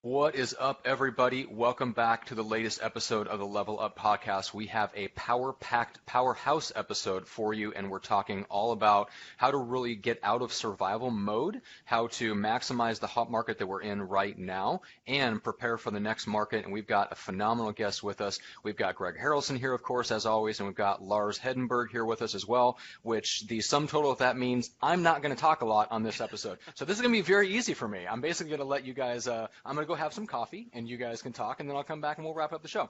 What is up, everybody? Welcome back to the latest episode of the Level Up Podcast. We have a power-packed powerhouse episode for you, and we're talking all about how to really get out of survival mode, how to maximize the hot market that we're in right now, and prepare for the next market. And we've got a phenomenal guest with us. We've got Greg Harrelson here, of course, as always, and we've got Lars Hedenborg here with us as well, which the sum total of that means I'm not going to talk a lot on this episode. So this is going to be very easy for me. I'm basically going to let you guys, I'm going to go have some coffee, and you guys can talk, and then I'll come back and we'll wrap up the show.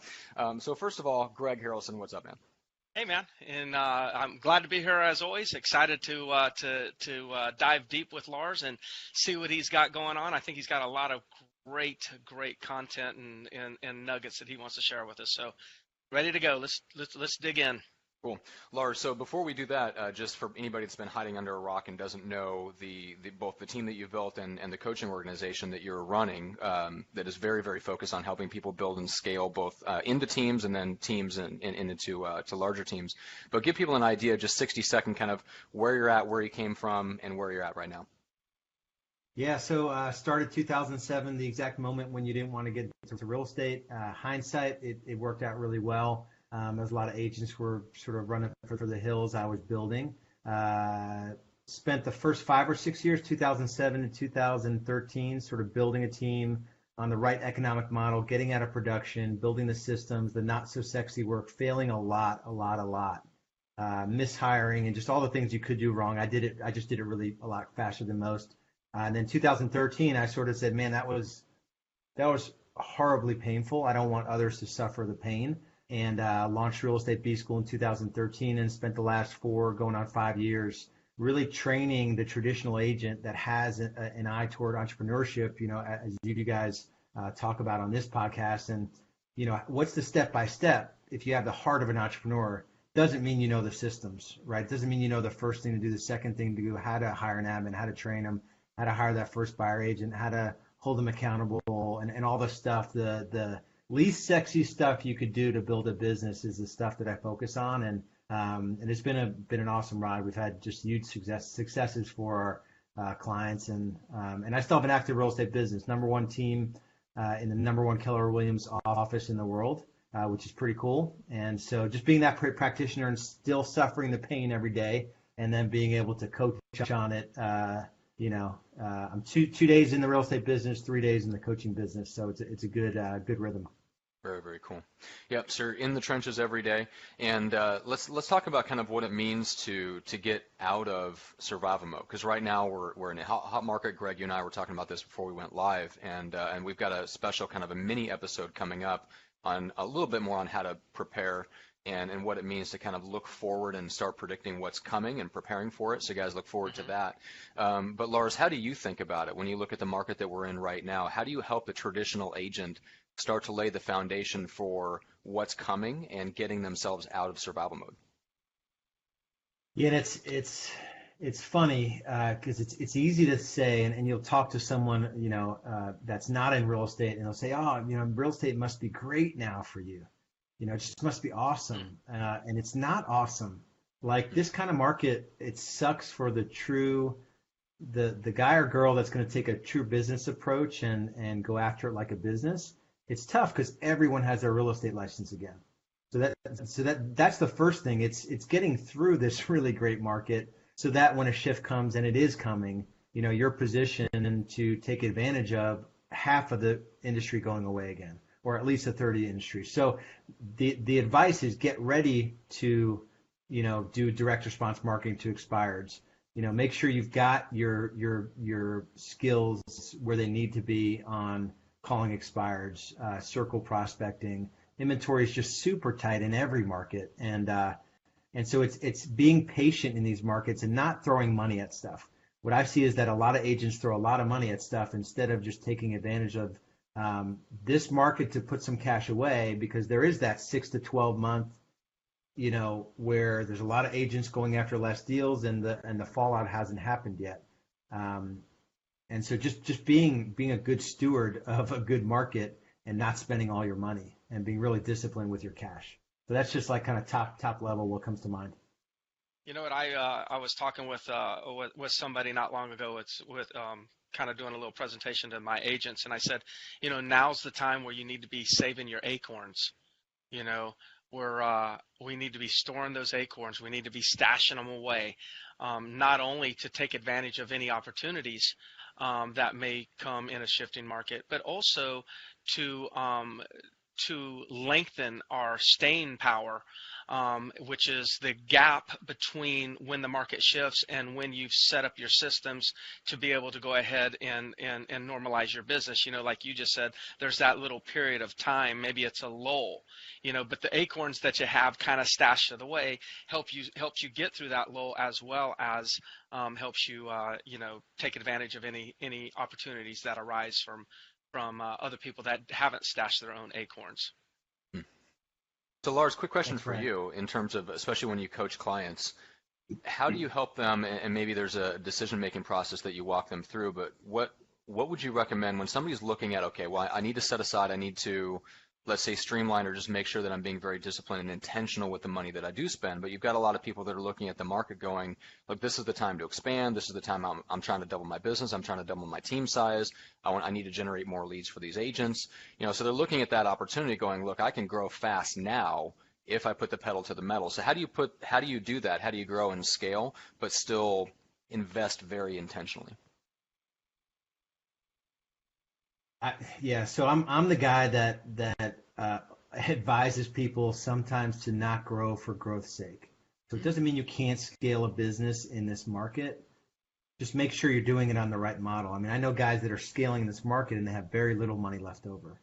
So first of all, Greg Harrelson, what's up, man? Hey, man, and I'm glad to be here as always. Excited to dive deep with Lars and see what he's got going on. I think he's got a lot of great content and nuggets that he wants to share with us. So ready to go. Let's dig in. Cool. Lars, so before we do that, just for anybody that's been hiding under a rock and doesn't know both the team that you've built and the coaching organization that you're running, that is very, very focused on helping people build and scale both into teams and then teams and into to larger teams. But give people an idea, just 60-second kind of where you're at, where you came from, and where you're at right now. Yeah, so started 2007, the exact moment when you didn't want to get into real estate. Hindsight, it worked out really well. As a lot of agents were sort of running for the hills, I was building. Spent the first 5 or 6 years, 2007 and 2013, sort of building a team on the right economic model, getting out of production, building the systems, the not so sexy work, failing a lot, mishiring, and just all the things you could do wrong. I just did it really a lot faster than most. And then 2013, I sort of said, man, that was horribly painful. I don't want others to suffer the pain. And launched Real Estate B School in 2013 and spent the last 4 going on 5 years really training the traditional agent that has an eye toward entrepreneurship, as you guys talk about on this podcast. And, what's the step-by-step? If you have the heart of an entrepreneur, doesn't mean you know the systems, right? Doesn't mean you know the first thing to do, the second thing to do, how to hire an admin, how to train them, how to hire that first buyer agent, how to hold them accountable, and all the stuff, the least sexy stuff you could do to build a business is the stuff that I focus on, and it's been an awesome ride. We've had just huge successes for our clients, and I still have an active real estate business, #1 team in the #1 Keller Williams office in the world, which is pretty cool. And so just being that practitioner and still suffering the pain every day, and then being able to coach on it. I'm two days in the real estate business, 3 days in the coaching business, so it's a good rhythm. Very, very cool. Yep, so you're in the trenches every day, and let's talk about kind of what it means to get out of survival mode. Because right now we're in a hot market. Greg, you and I were talking about this before we went live, and we've got a special kind of a mini episode coming up on a little bit more on how to prepare and what it means to kind of look forward and start predicting what's coming and preparing for it. So guys, look forward to that. But Lars, how do you think about it when you look at the market that we're in right now? How do you help the traditional agent start to lay the foundation for what's coming and getting themselves out of survival mode? Yeah, and it's funny because it's easy to say, and you'll talk to someone that's not in real estate, and they'll say, real estate must be great now for you. It just must be awesome. And it's not awesome. Like this kind of market, it sucks for the guy or girl that's going to take a true business approach and go after it like a business. It's tough because everyone has their real estate license again. So that's the first thing. It's getting through this really great market so that when a shift comes, and it is coming, you're positioned to take advantage of half of the industry going away again, or at least a third of the industry. So the advice is get ready to, do direct response marketing to expireds. Make sure you've got your skills where they need to be on calling expireds, circle prospecting. Inventory is just super tight in every market, and so it's being patient in these markets and not throwing money at stuff. What I see is that a lot of agents throw a lot of money at stuff instead of just taking advantage of this market to put some cash away, because there is that 6 to 12 month, where there's a lot of agents going after less deals, and the fallout hasn't happened yet. And so just being a good steward of a good market and not spending all your money and being really disciplined with your cash. So that's just like kind of top level what comes to mind. You know what, I was talking with somebody not long ago. It's with kind of doing a little presentation to my agents, and I said, now's the time where you need to be saving your acorns. We need to be storing those acorns. We need to be stashing them away, not only to take advantage of any opportunities that may come in a shifting market, but also to lengthen our staying power, which is the gap between when the market shifts and when you've set up your systems to be able to go ahead and normalize your business. Like you just said, there's that little period of time, maybe it's a lull, but the acorns that you have kind of stashed away helps you get through that lull, as well as helps you take advantage of any opportunities that arise from other people that haven't stashed their own acorns. So Lars, quick question That's for right. you in terms of, especially when you coach clients, how do you help them, and maybe there's a decision-making process that you walk them through, but what would you recommend when somebody's looking at, okay, well, I need to set aside, I need to, let's say, streamline or just make sure that I'm being very disciplined and intentional with the money that I do spend, but you've got a lot of people that are looking at the market going, look, this is the time to expand, this is the time I'm trying to double my business, I'm trying to double my team size, I need to generate more leads for these agents, so they're looking at that opportunity going, look, I can grow fast now if I put the pedal to the metal. So how do you do that? How do you grow and scale, but still invest very intentionally? So I'm the guy that advises people sometimes to not grow for growth's sake. So it doesn't mean you can't scale a business in this market. Just make sure you're doing it on the right model. I mean, I know guys that are scaling in this market and they have very little money left over.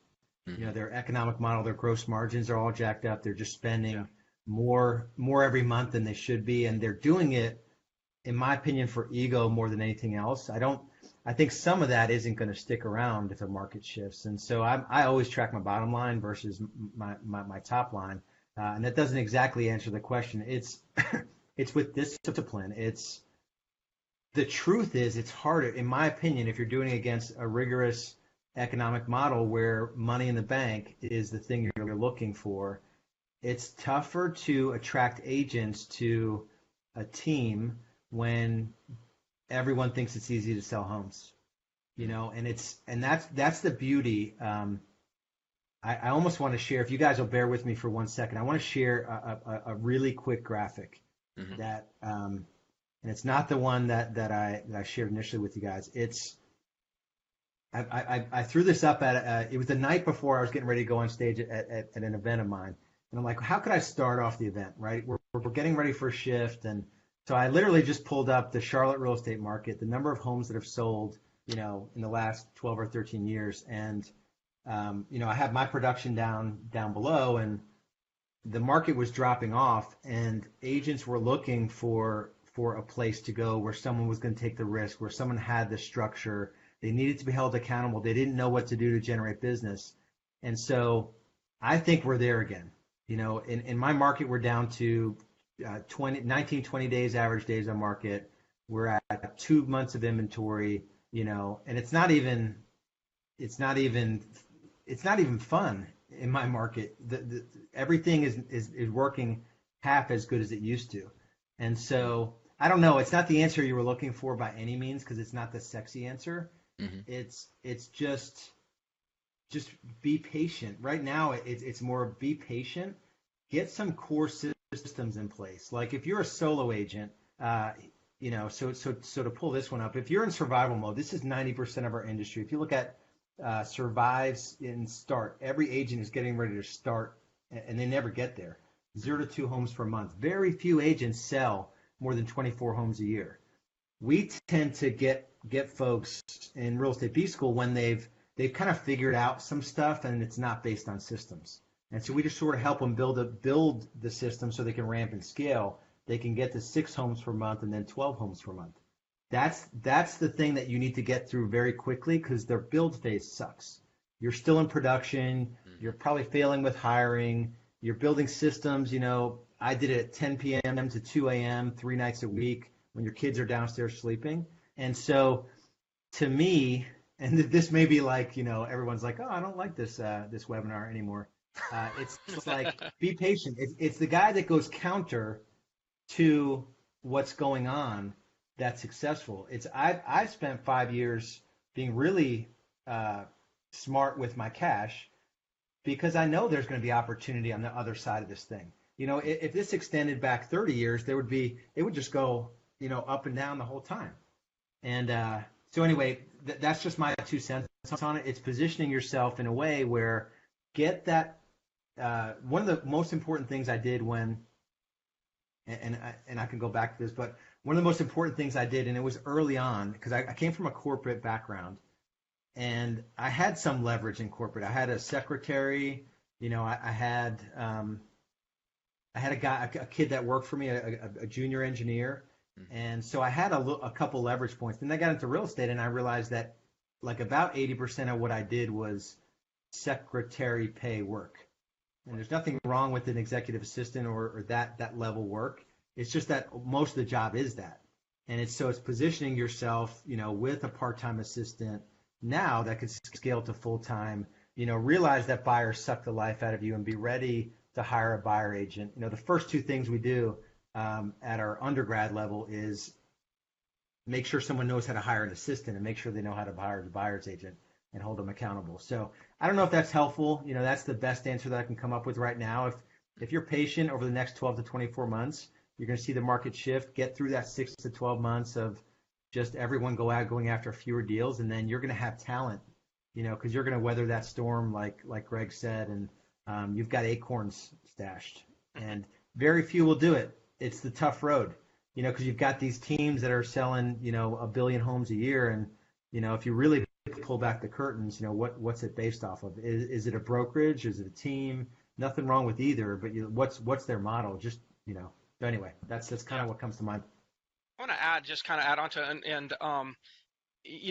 Mm-hmm. Their economic model, their gross margins are all jacked up. They're just spending more every month than they should be, and they're doing it, in my opinion, for ego more than anything else. I think some of that isn't going to stick around if the market shifts. And so I always track my bottom line versus my top line. And that doesn't exactly answer the question. It's with discipline. The truth is it's harder, in my opinion, if you're doing it against a rigorous economic model where money in the bank is the thing you're looking for. It's tougher to attract agents to a team when everyone thinks it's easy to sell homes, and that's the beauty. I almost want to share, if you guys will bear with me for 1 second, I want to share a really quick graphic Mm-hmm. that, and it's not the one that I shared initially with you guys. I threw this up it was the night before I was getting ready to go on stage at an event of mine. And I'm like, how could I start off the event, right? We're getting ready for a shift. And so I literally just pulled up the Charlotte real estate market, the number of homes that have sold, in the last 12 or 13 years. And, I have my production down below, and the market was dropping off, and agents were looking for a place to go where someone was going to take the risk, where someone had the structure. They needed to be held accountable. They didn't know what to do to generate business. And so I think we're there again. In my market, we're down to 19, 20 days, average days on market. We're at 2 months of inventory, and it's not even fun in my market. Everything is working half as good as it used to. And so I don't know. It's not the answer you were looking for by any means, because it's not the sexy answer. Mm-hmm. It's just be patient. Right now, it's more be patient. Get some core systems in place. Like if you're a solo agent, so to pull this one up, if you're in survival mode, this is 90% of our industry. If you look at survives in start, every agent is getting ready to start, and they never get there. 0 to 2 homes per month. Very few agents sell more than 24 homes a year. We tend to get folks in real estate B school when they've kind of figured out some stuff and it's not based on systems. And so we just sort of help them build the system so they can ramp and scale. They can get to 6 homes per month and then 12 homes per month. That's the thing that you need to get through very quickly, because their build phase sucks. You're still in production. You're probably failing with hiring. You're building systems. I did it at 10 p.m. to 2 a.m. 3 nights a week when your kids are downstairs sleeping. And so to me, and this may be like, everyone's like, oh, I don't like this webinar anymore. It's like, be patient. It's the guy that goes counter to what's going on that's successful. I've spent 5 years being really smart with my cash because I know there's going to be opportunity on the other side of this thing. If this extended back 30 years, it would just go, up and down the whole time. And so anyway, that's just my 2 cents on it. It's positioning yourself in a way where get that. One of the most important things I did and I can go back to this, but one of the most important things I did, and it was early on, because I came from a corporate background, and I had some leverage in corporate. I had a secretary, I had a kid that worked for me, a junior engineer, and so I had a couple leverage points. Then I got into real estate, and I realized that like about 80% of what I did was secretary pay work. And there's nothing wrong with an executive assistant or that level work. It's just that most of the job is that. And it's positioning yourself, with a part-time assistant now that could scale to full-time, realize that buyers suck the life out of you and be ready to hire a buyer agent. The first two things we do at our undergrad level is make sure someone knows how to hire an assistant and make sure they know how to hire the buyer's agent and hold them accountable. So I don't know if that's helpful. That's the best answer that I can come up with right now. If you're patient over the next 12 to 24 months, you're going to see the market shift, get through that 6 to 12 months of just everyone going after fewer deals, and then you're going to have talent, because you're going to weather that storm like Greg said, and you've got acorns stashed, and very few will do it. It's the tough road, because you've got these teams that are selling, 1 billion homes a year, and if you really pull back the curtains, what's it based off of? Is it a brokerage? Is it a team? Nothing wrong with either, but what's their model? Just So anyway, that's kind of what comes to mind. I want to add on to it, and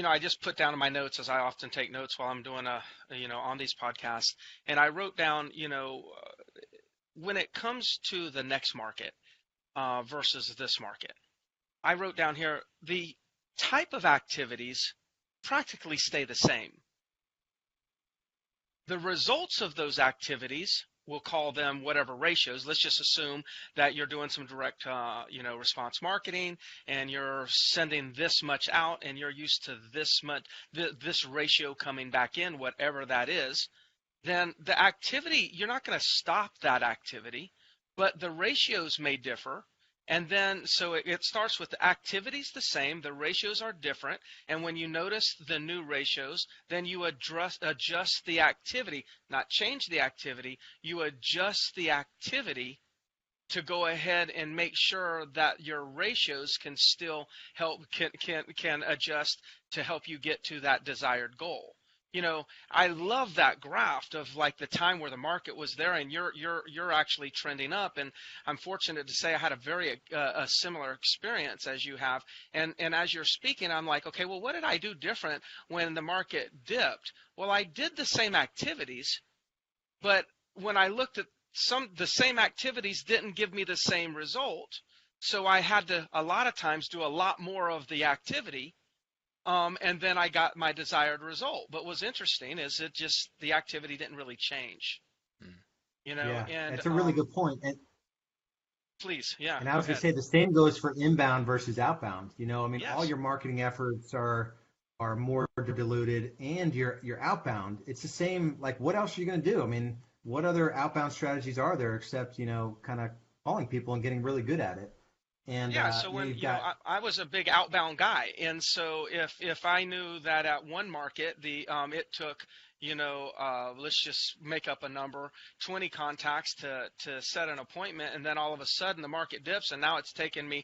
I just put down in my notes, as I often take notes while I'm doing on these podcasts, and I wrote down, when it comes to the next market versus this market, I wrote down here the type of activities practically stay the same. The results of those activities, we'll call them whatever ratios. Let's just assume that you're doing some direct, response marketing, and you're sending this much out, and you're used to this much, this ratio coming back in, whatever that is. Then the activity, you're not going to stop that activity, but the ratios may differ. And then, so it starts with the activities the same, the ratios are different, and when you notice the new ratios, then you adjust the activity, not change the activity, you adjust the activity to go ahead and make sure that your ratios can still can adjust to help you get to that desired goal. I love that graph of like the time where the market was there and you're actually trending up. And I'm fortunate to say I had a similar experience as you have. And as you're speaking, I'm like, okay, well, what did I do different when the market dipped? Well, I did the same activities, but when I looked at the same activities didn't give me the same result. So I had to, a lot of times, do a lot more of the activity. And then I got my desired result. But what's interesting is the activity didn't really change. Yeah, and that's a really good point. And please, yeah. And I was going to say the same goes for inbound versus outbound. Yes. All your marketing efforts are more diluted, and your outbound, it's the same. Like, what else are you going to do? What other outbound strategies are there except, kind of calling people and getting really good at it? And yeah, so when I was a big outbound guy, and so if I knew that at one market it took let's just make up a number, 20 contacts to set an appointment, and then all of a sudden the market dips, and now it's taken me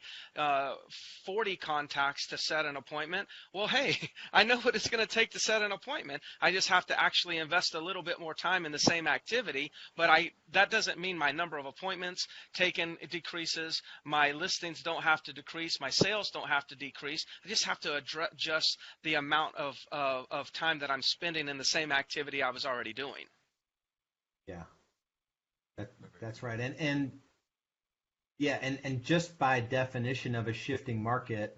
40 contacts to set an appointment. Well, hey, I know what it's going to take to set an appointment. I just have to actually invest a little bit more time in the same activity, but that doesn't mean my number of appointments taken decreases, my listings don't have to decrease, my sales don't have to decrease. I just have to adjust the amount of time that I'm spending in the same activity I was already doing. Yeah, that's right. And just by definition of a shifting market,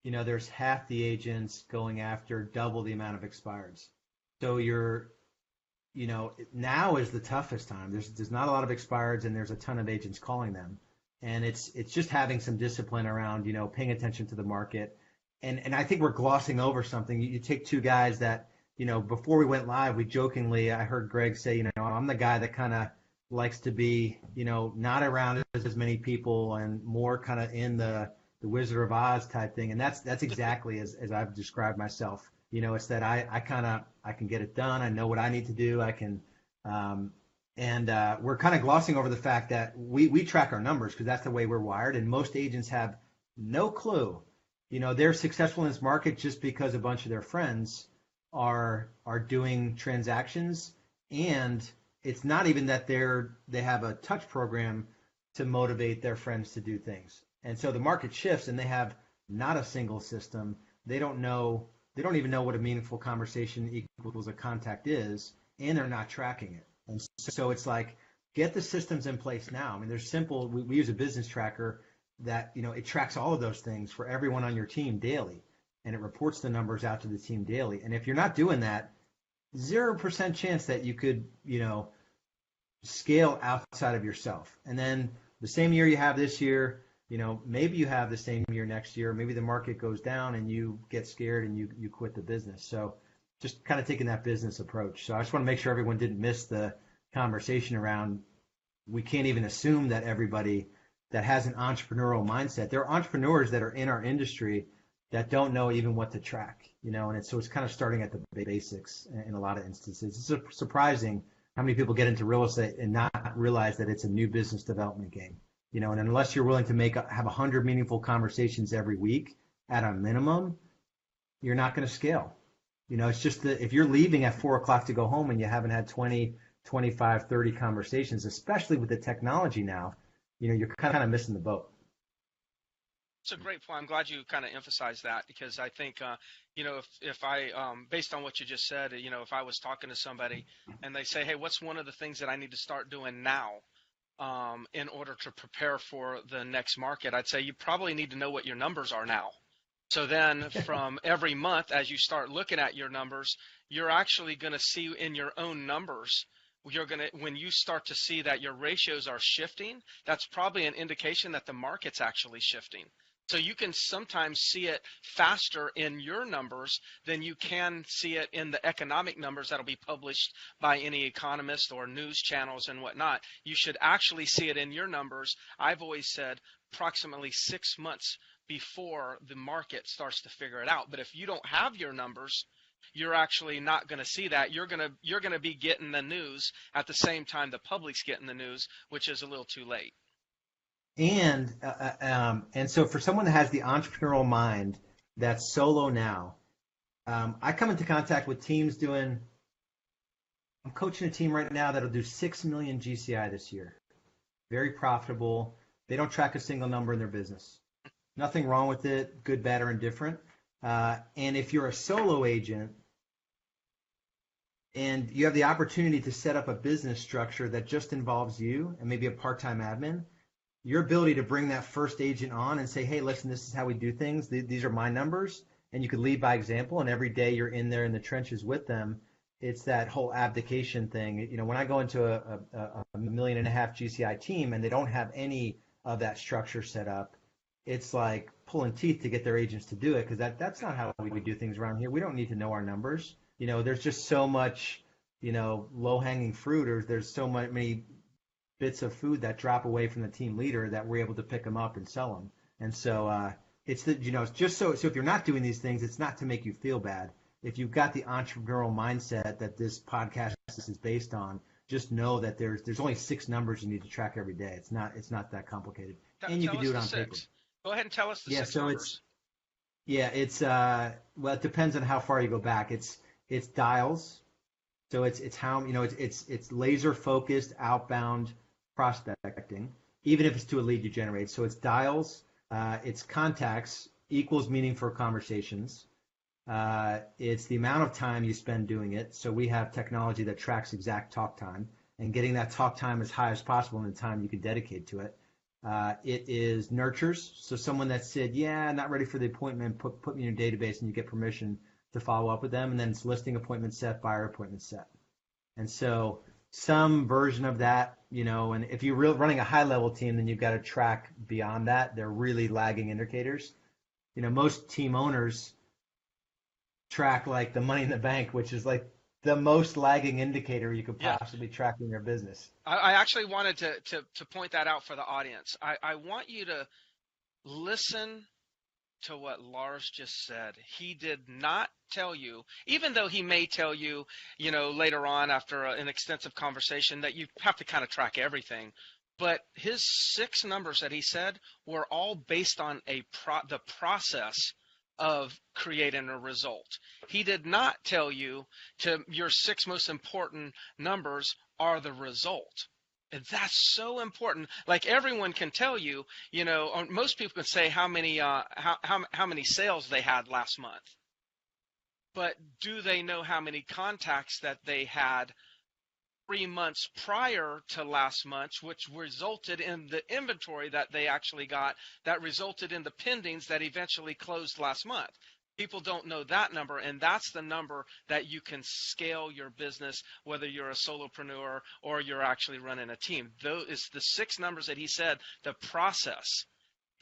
there's half the agents going after double the amount of expireds. So now is the toughest time. There's not a lot of expireds, and there's a ton of agents calling them. And it's just having some discipline around, paying attention to the market. and I think we're glossing over something. You take two guys that, before we went live, I heard Greg say, I'm the guy that kind of likes to be, not around as many people and more kind of in the Wizard of Oz type thing. And that's exactly as I've described myself. It's that I can get it done. I know what I need to do. I can, and we're kind of glossing over the fact that we track our numbers because that's the way we're wired. And most agents have no clue. They're successful in this market just because a bunch of their friends are doing transactions, and it's not even that they have a touch program to motivate their friends to do things. And so the market shifts, and they have not a single system. They don't even know what a meaningful conversation equals a contact is, and they're not tracking it. And so it's like, get the systems in place now. I mean, there's simple. We use a business tracker that it tracks all of those things for everyone on your team daily, and it reports the numbers out to the team daily. And if you're not doing that, 0% chance that you could scale outside of yourself. And then the same year you have this year, maybe you have the same year next year. Maybe the market goes down and you get scared and you quit the business. So just kind of taking that business approach. So I just want to make sure everyone didn't miss the conversation around, we can't even assume that everybody that has an entrepreneurial mindset. There are entrepreneurs that are in our industry that don't know even what to track, and it's kind of starting at the basics in a lot of instances. It's surprising how many people get into real estate and not realize that it's a new business development game, and unless you're willing to have 100 meaningful conversations every week at a minimum, you're not going to scale. It's just that if you're leaving at 4:00 to go home and you haven't had 20, 25, 30 conversations, especially with the technology now, you're kind of missing the boat. It's a great point. I'm glad you kind of emphasized that, because I think, if I, based on what you just said, if I was talking to somebody and they say, hey, what's one of the things that I need to start doing now in order to prepare for the next market, I'd say you probably need to know what your numbers are now. So then from every month, as you start looking at your numbers, you're actually going to see in your own numbers, when you start to see that your ratios are shifting, that's probably an indication that the market's actually shifting. So you can sometimes see it faster in your numbers than you can see it in the economic numbers that'll be published by any economist or news channels and whatnot. You should actually see it in your numbers, I've always said, approximately 6 months before the market starts to figure it out. But if you don't have your numbers, you're actually not going to see that. You're going to be getting the news at the same time the public's getting the news, which is a little too late. And so for someone that has the entrepreneurial mind that's solo now, I come into contact with teams I'm coaching a team right now that'll do 6 million GCI this year. Very profitable. They don't track a single number in their business. Nothing wrong with it, good, bad, or indifferent. And if you're a solo agent and you have the opportunity to set up a business structure that just involves you and maybe a part-time admin, your ability to bring that first agent on and say, hey, listen, this is how we do things. These are my numbers. And you could lead by example. And every day you're in there in the trenches with them. It's that whole abdication thing. When I go into a $1.5 million GCI team and they don't have any of that structure set up, it's like pulling teeth to get their agents to do it, because that's not how we do things around here. We don't need to know our numbers. There's just so much, low-hanging fruit, or there's so many bits of food that drop away from the team leader that we're able to pick them up and sell them. And so it's just so if you're not doing these things, it's not to make you feel bad. If you've got the entrepreneurial mindset that this podcast is based on, just know that there's only 6 numbers you need to track every day. It's not that complicated, and you can do it on paper. Go ahead and tell us the 6 numbers. It depends on how far you go back. It's dials. So it's how, it's laser focused outbound prospecting, even if it's to a lead you generate. So it's dials, it's contacts equals meaning for conversations. It's the amount of time you spend doing it. So we have technology that tracks exact talk time, and getting that talk time as high as possible in the time you can dedicate to it. It is nurtures. So someone that said, yeah, not ready for the appointment, put me in your database, and you get permission to follow up with them. And then it's listing appointment set, buyer appointment set. And so some version of that, and if you're running a high level team, then you've got to track beyond that. They're really lagging indicators. most team owners track like the money in the bank, which is like the most lagging indicator you could Yeah. possibly track in your business. I actually wanted to point that out for the audience. I want you to listen to what Lars just said. He did not tell you, even though he may tell you, later on after an extensive conversation, that you have to kind of track everything. But his 6 numbers that he said were all based on the process of creating a result. He did not tell you your 6 most important numbers are the result. And that's so important. Like everyone can tell you, or most people can say how many sales they had last month. But do they know how many contacts that they had 3 months prior to last month, which resulted in the inventory that they actually got, that resulted in the pendings that eventually closed last month? People don't know that number, and that's the number that you can scale your business, whether you're a solopreneur or you're actually running a team. Those is the 6 numbers that he said, the process.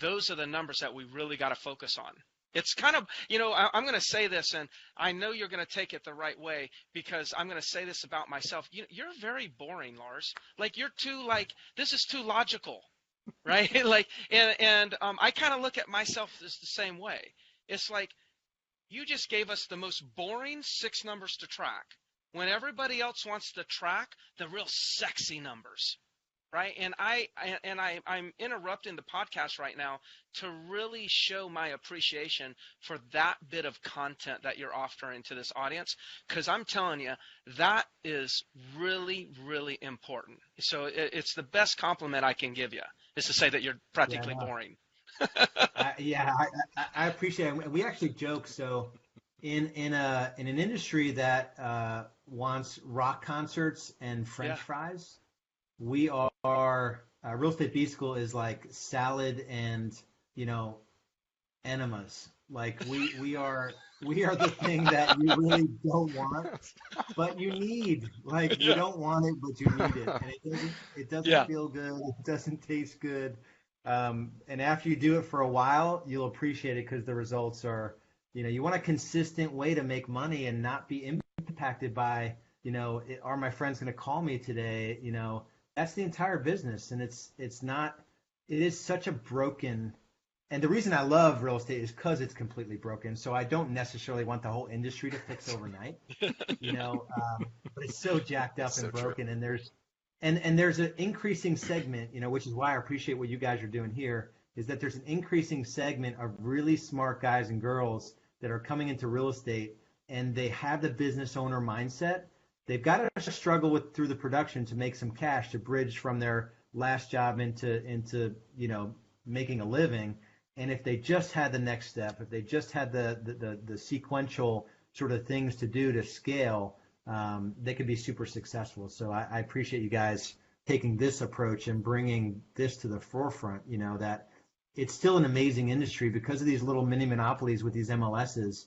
Those are the numbers that we really got to focus on. It's kind of, I'm going to say this, and I know you're going to take it the right way, because I'm going to say this about myself. You're very boring, Lars. Like, you're too, this is too logical, right? And I kind of look at myself as the same way. It's like, you just gave us the most boring 6 numbers to track when everybody else wants to track the real sexy numbers, right? And I'm interrupting the podcast right now to really show my appreciation for that bit of content that you're offering to this audience, because I'm telling you, that is really, really important. So it's the best compliment I can give you, is to say that you're practically boring. I appreciate it. We actually joke. So in an industry that wants rock concerts and French fries, we are Real Estate B School is like salad and enemas. Like we are the thing that you really don't want, but you need. Like you don't want it, but you need it, and it doesn't feel good. It doesn't taste good. And after you do it for a while, you'll appreciate it, because the results are, you want a consistent way to make money and not be impacted by, are my friends going to call me today? That's the entire business. And it is such a broken, and the reason I love real estate is because it's completely broken. So I don't necessarily want the whole industry to fix overnight, but it's so jacked up and broken. True. And there's an increasing segment, which is why I appreciate what you guys are doing here, is that there's an increasing segment of really smart guys and girls that are coming into real estate, and they have the business owner mindset. They've got to struggle through the production to make some cash to bridge from their last job into making a living. And if they just had the next step, if they just had the sequential sort of things to do to scale, they could be super successful. So I appreciate you guys taking this approach and bringing this to the forefront, that it's still an amazing industry because of these little mini monopolies with these MLSs.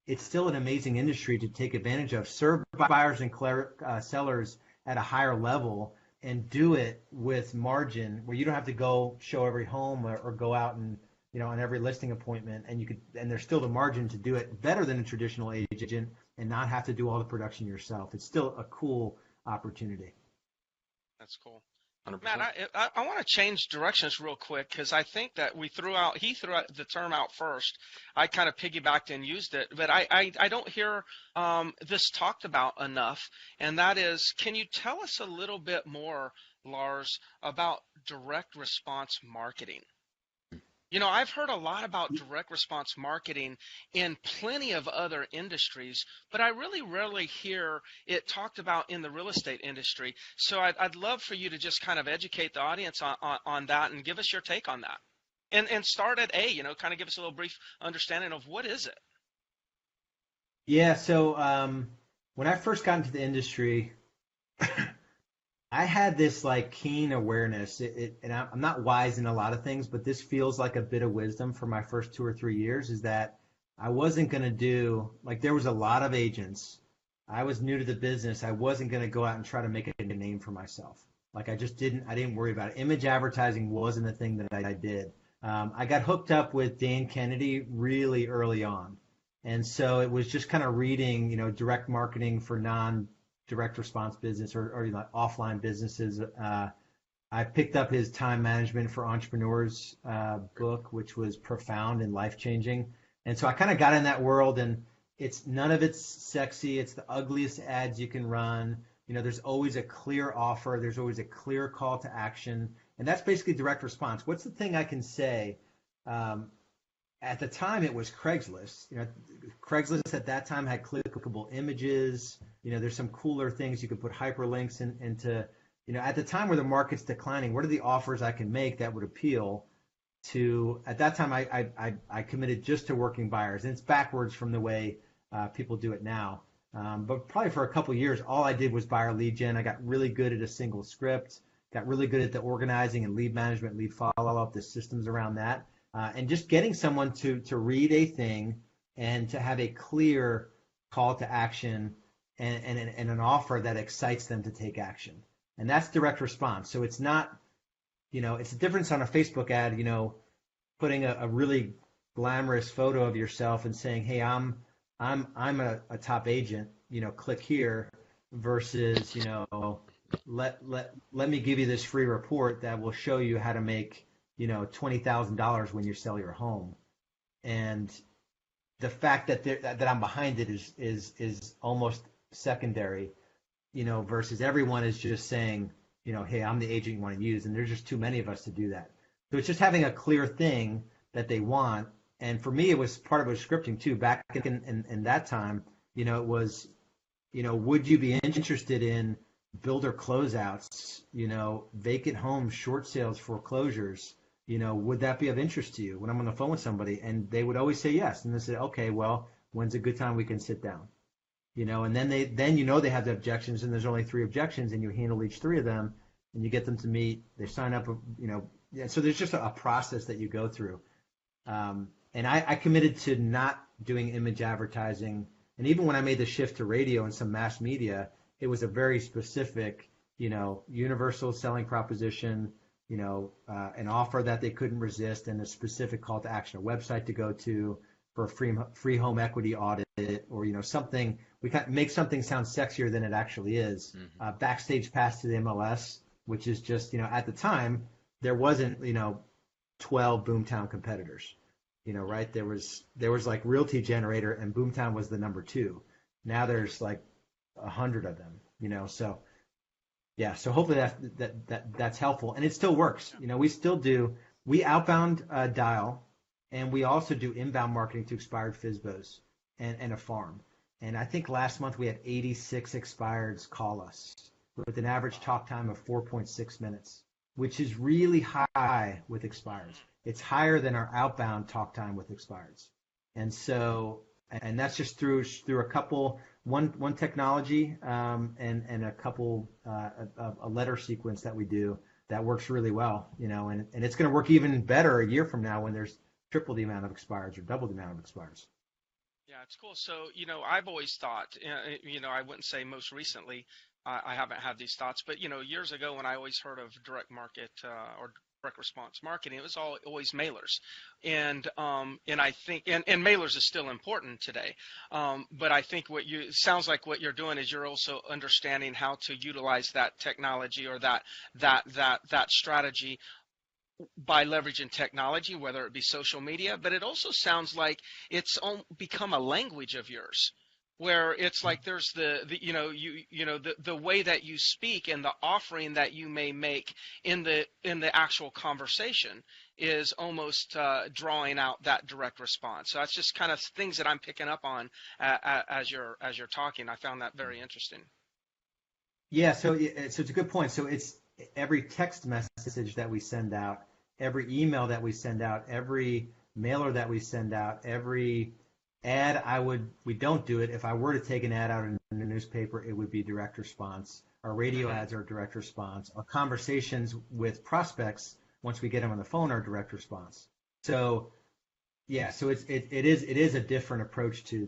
It's still an amazing industry to take advantage of, serve buyers and sellers at a higher level, and do it with margin where you don't have to go show every home or go out and, on every listing appointment, and there's still the margin to do it better than a traditional agent and not have to do all the production yourself. It's still a cool opportunity. That's cool. 100%. Matt, I want to change directions real quick, because I think that he threw out the term out first. I kind of piggybacked and used it, but I don't hear this talked about enough, and that is, can you tell us a little bit more, Lars, about direct response marketing? I've heard a lot about direct response marketing in plenty of other industries, but I really rarely hear it talked about in the real estate industry. So I'd love for you to just kind of educate the audience on that and give us your take on that. And start at kind of give us a little brief understanding of what is it. Yeah, so when I first got into the industry, I had this keen awareness, and I'm not wise in a lot of things, but this feels like a bit of wisdom for my first 2 or 3 years, is that I wasn't going to do, there was a lot of agents. I was new to the business. I wasn't going to go out and try to make a name for myself. I didn't worry about it. Image advertising wasn't a thing that I did. I got hooked up with Dane Kennedy really early on. And so it was just kind of reading, direct marketing for non-direct response business or offline businesses. I picked up his time management for entrepreneurs book, which was profound and life-changing. And so I kind of got in that world, and none of it's sexy. It's the ugliest ads you can run. There's always a clear offer. There's always a clear call to action. And that's basically direct response. What's the thing I can say? At the time, it was Craigslist. Craigslist at that time had clickable images. There's some cooler things. You could put hyperlinks into, at the time where the market's declining, what are the offers I can make that would appeal to, at that time, I committed just to working buyers. And it's backwards from the way people do it now. But probably for a couple of years, all I did was buyer lead gen. I got really good at a single script, got really good at the organizing and lead management, lead follow-up, the systems around that. And just getting someone to read a thing and to have a clear call to action and an offer that excites them to take action. And that's direct response. So it's not, it's a difference on a Facebook ad, putting a really glamorous photo of yourself and saying, hey, I'm a top agent, click here, versus, let me give you this free report that will show you how to make, $20,000 when you sell your home. And the fact that I'm behind it is almost secondary, versus everyone is just saying, hey, I'm the agent you want to use. And there's just too many of us to do that. So it's just having a clear thing that they want. And for me, it was part of it was scripting too. Back in that time, it was, would you be interested in builder closeouts, vacant homes, short sales, foreclosures? Would that be of interest to you when I'm on the phone with somebody? And they would always say yes. And they say, okay, well, when's a good time we can sit down? And then they have the objections, and there's only 3 objections, and you handle each 3 of them, and you get them to meet. They sign up, so there's just a process that you go through. And I committed to not doing image advertising. And even when I made the shift to radio and some mass media, it was a very specific, universal selling proposition, an offer that they couldn't resist, and a specific call to action, a website to go to for a free home equity audit, or something. We kind of make something sound sexier than it actually is. Mm-hmm. Backstage pass to the MLS, which is just, at the time there wasn't 12 Boomtown competitors, right? There was like Realty Generator, and Boomtown was the number 2. Now there's like 100 of them, so. Yeah, so hopefully that's helpful, and it still works. We outbound dial, and we also do inbound marketing to expired FSBOs and a farm. And I think last month we had 86 expireds call us with an average talk time of 4.6 minutes, which is really high with expireds. It's higher than our outbound talk time with expireds. And so, and that's just through a couple. One technology and a couple a letter sequence that we do that works really well, and it's going to work even better a year from now when there's triple the amount of expireds or double the amount of expireds. Yeah, it's cool. So, I've always thought, I wouldn't say most recently, I haven't had these thoughts, but, years ago when I always heard of direct market or direct response marketing, it was always mailers. And I think, and mailers is still important today. But I think sounds like what you're doing is you're also understanding how to utilize that technology or that strategy by leveraging technology, whether it be social media, but it also sounds like it's become a language of yours, where it's like there's the way that you speak and the offering that you may make in the actual conversation is almost drawing out that direct response. So that's just kind of things that I'm picking up on as you're talking. I found that very interesting. Yeah, so it's a good point. So it's every text message that we send out, every email that we send out, every mailer that we send out, every ad, we don't do it. If I were to take an ad out in the newspaper, it would be direct response. Our radio ads are direct response. Our conversations with prospects, once we get them on the phone, are direct response. So, yeah, so it is a different approach to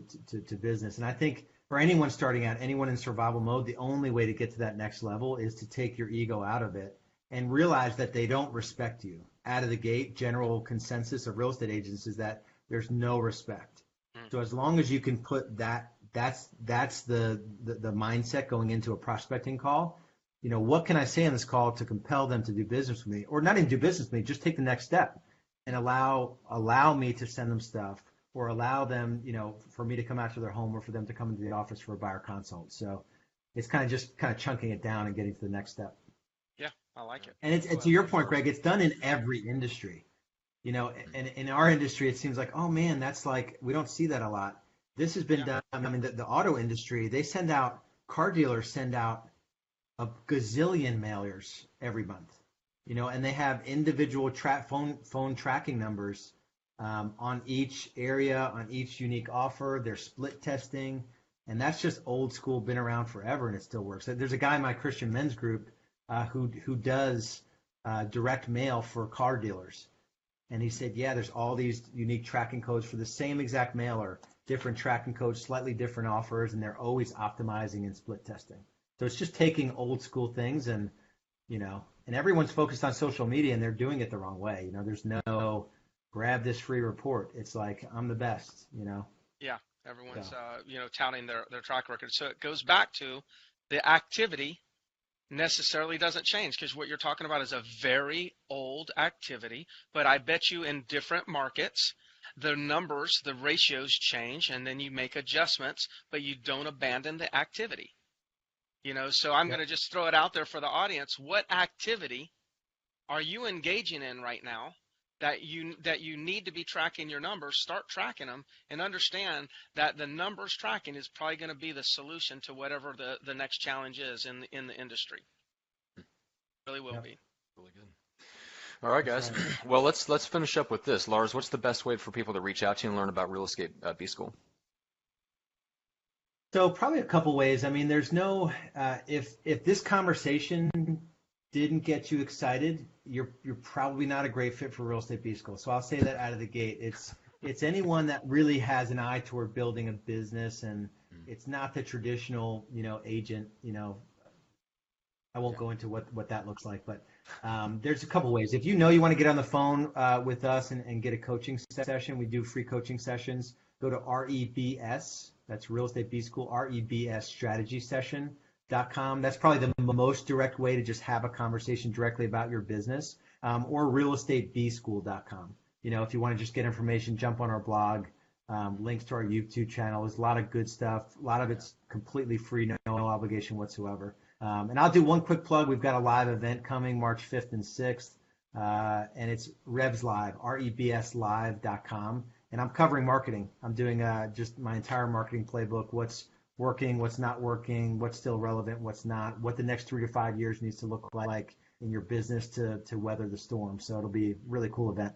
business. And I think for anyone starting out, anyone in survival mode, the only way to get to that next level is to take your ego out of it and realize that they don't respect you. out of the gate, general consensus of real estate agents is that there's no respect. So as long as you can put that's the mindset going into a prospecting call. What can I say on this call to compel them to do business with me, or not even do business with me, just take the next step and allow me to send them stuff, or allow them, for me to come out to their home, or for them to come into the office for a buyer consult. So it's kind of chunking it down and getting to the next step. Yeah, I like it. And it's to your point, Greg, it's done in every industry. And in our industry, it seems like, oh man, that's like, we don't see that a lot. This has been done. I mean, the auto industry, car dealers send out a gazillion mailers every month, and they have individual phone tracking numbers on each area, on each unique offer. They're split testing, and that's just old school, been around forever, and it still works. There's a guy in my Christian men's group who does direct mail for car dealers, and he said, yeah, there's all these unique tracking codes for the same exact mailer, different tracking codes, slightly different offers, and they're always optimizing and split testing. So it's just taking old school things and everyone's focused on social media, and they're doing it the wrong way. There's no grab this free report. It's like, I'm the best, Yeah, everyone's, touting their track record. So it goes back to the activity necessarily doesn't change, because what you're talking about is a very old activity, but I bet you in different markets, the numbers, the ratios change, and then you make adjustments, but you don't abandon the activity. So I'm going to just throw it out there for the audience. What activity are you engaging in right now that you need to be tracking your numbers? Start tracking them and understand that the numbers tracking is probably going to be the solution to whatever the next challenge is in the industry. It really will be. Really good. All right, guys. Right. Well, let's finish up with this. Lars, what's the best way for people to reach out to you and learn about Real Estate B School? So probably a couple ways. I mean, there's no if this conversation didn't get you excited, you're probably not a great fit for Real Estate B School. So I'll say that out of the gate. It's anyone that really has an eye toward building a business, and it's not the traditional, agent, I won't go into what that looks like, but there's a couple ways. If you want to get on the phone with us and get a coaching session, we do free coaching sessions. Go to REBS, that's Real Estate B School, REBS strategy session.com. That's probably the most direct way to just have a conversation directly about your business, or realestatebschool.com. If you want to just get information, jump on our blog, links to our YouTube channel. There's a lot of good stuff. A lot of it's completely free, no obligation whatsoever. And I'll do one quick plug. We've got a live event coming March 5th and 6th, and it's Rebs Live, REBSlive.com. And I'm covering marketing. I'm doing just my entire marketing playbook, what's working, what's not working, what's still relevant, what's not, what the next 3 to 5 years needs to look like in your business to weather the storm. So it'll be a really cool event.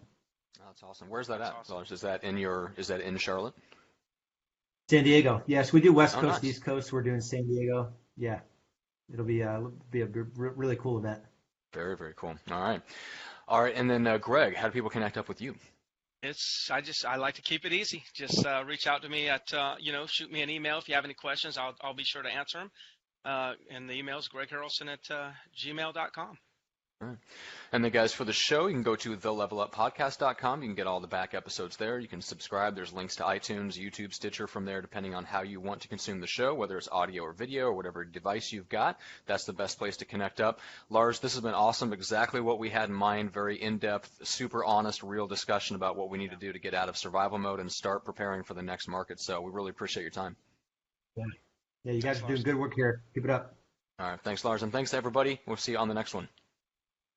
Oh, that's awesome. Where's that at, Lars? Is that in Charlotte? San Diego. Yes, we do West Coast, nice. East Coast. We're doing San Diego. Yeah. It'll be a really cool event. Very, very cool. All right. And then Greg, how do people connect up with you? I like to keep it easy. Just reach out to me at, shoot me an email if you have any questions. I'll be sure to answer them. And the email is gregharrelson@gmail.com. All right. And then, guys, for the show, you can go to theleveluppodcast.com. You can get all the back episodes there. You can subscribe. There's links to iTunes, YouTube, Stitcher from there, depending on how you want to consume the show, whether it's audio or video or whatever device you've got. That's the best place to connect up. Lars, this has been awesome. Exactly what we had in mind. Very in-depth, super honest, real discussion about what we need to do to get out of survival mode and start preparing for the next market. So we really appreciate your time. Yeah, you guys are doing good work here. Keep it up. All right. Thanks, Lars. And thanks to everybody. We'll see you on the next one.